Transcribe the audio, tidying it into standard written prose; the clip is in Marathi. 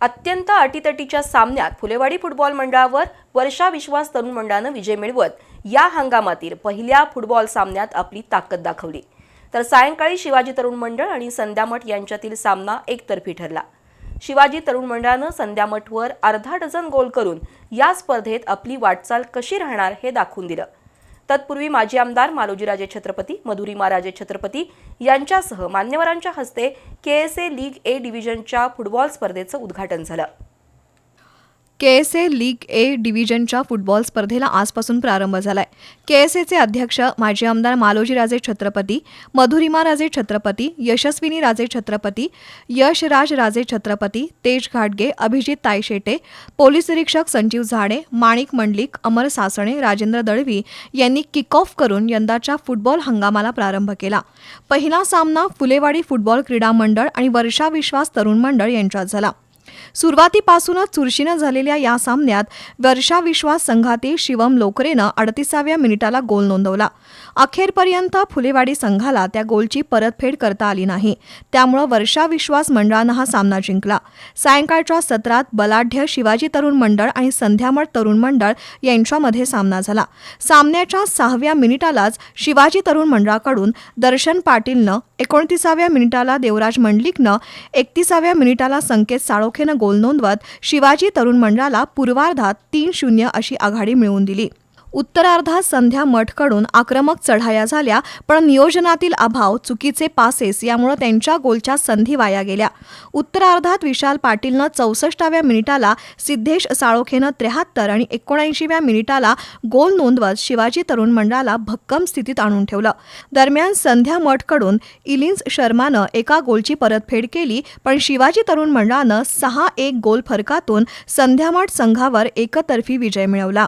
अत्यंत अटीतटीच्या सामन्यात फुलेवाडी फुटबॉल मंडळावर वर्षा विश्वास तरुण मंडळानं विजय मिळवत या हंगामातील पहिल्या फुटबॉल सामन्यात आपली ताकद दाखवली। तर सायंकाळी शिवाजी तरुण मंडळ आणि संध्यामठ यांच्यातील सामना एकतर्फी ठरला। शिवाजी तरुण मंडळानं संध्यामठवर अर्धा डझन गोल करून या स्पर्धेत आपली वाटचाल कशी राहणार हे दाखवून दिलं। तत्पूर्वी माजी आमदार मालोजीराजे छत्रपती, मधुरिमाराजे छत्रपती यांच्यासह मान्यवरांच्या हस्ते केएसए लीग ए डिव्हिजनच्या फुटबॉल स्पर्धेचं उद्घाटन झालं। केएसए लीग ए डिव्हिजनच्या फुटबॉल स्पर्धेला आजपासून प्रारंभ झालाय। केएसएचे अध्यक्ष माजी आमदार मालोजीराजे छत्रपती, मधुरिमाराजे छत्रपती, यशस्विनी राजे छत्रपती, यशराज राजे छत्रपती, तेज घाटगे, अभिजित तायशेटे, पोलीस निरीक्षक संजीव झाडे, माणिक मंडलिक, अमर सासणे, राजेंद्र दळवी यांनी किक ऑफ करून यंदाच्या फुटबॉल हंगामाला प्रारंभ केला। पहिला सामना फुलेवाडी फुटबॉल क्रीडा मंडळ आणि वर्षा विश्वास तरुण मंडळ यांच्यात झाला। सुरुवातीपासूनच चुरशीनं झालेल्या या सामन्यात वर्षा विश्वास संघातील शिवम लोकरेनं 38व्या मिनिटाला गोल नोंदवला। अखेरपर्यंत फुलेवाडी संघाला त्या गोलची परतफेड करता आली नाही, त्यामुळे वर्षा विश्वास मंडळानं हा सामना जिंकला। सायंकाळच्या सत्रात बलाढ्य शिवाजी तरुण मंडळ आणि संध्यामठ तरुण मंडळ यांच्यामध्ये सामना झाला। सामन्याच्या 6व्या मिनिटालाच शिवाजी तरुण मंडळाकडून दर्शन पाटीलनं, 29व्या मिनिटाला देवराज मंडलिकनं, 31व्या मिनिटाला संकेत साळोखेनं गोल नोंदवत शिवाजी तरुण मंडळाला पूर्वार्धात 3-0 अशी आघाडी मिळवून दिली। उत्तरार्धात संध्यामठकडून आक्रमक चढाया झाल्या, पण नियोजनातील अभाव, चुकीचे पासेस यामुळे त्यांच्या गोलच्या संधी वाया गेल्या। उत्तरार्धात विशाल पाटीलनं 64व्या मिनिटाला, सिद्धेश साळोखेनं 73 आणि 79व्या मिनिटाला गोल नोंदवत शिवाजी तरुण मंडळाला भक्कम स्थितीत आणून ठेवलं। दरम्यान संध्यामठकडून इलिन्स शर्मानं एका गोलची परतफेड केली, पण शिवाजी तरुण मंडळानं 6-1 गोल फरकातून संध्यामठ संघावर एकतर्फी विजय मिळवला।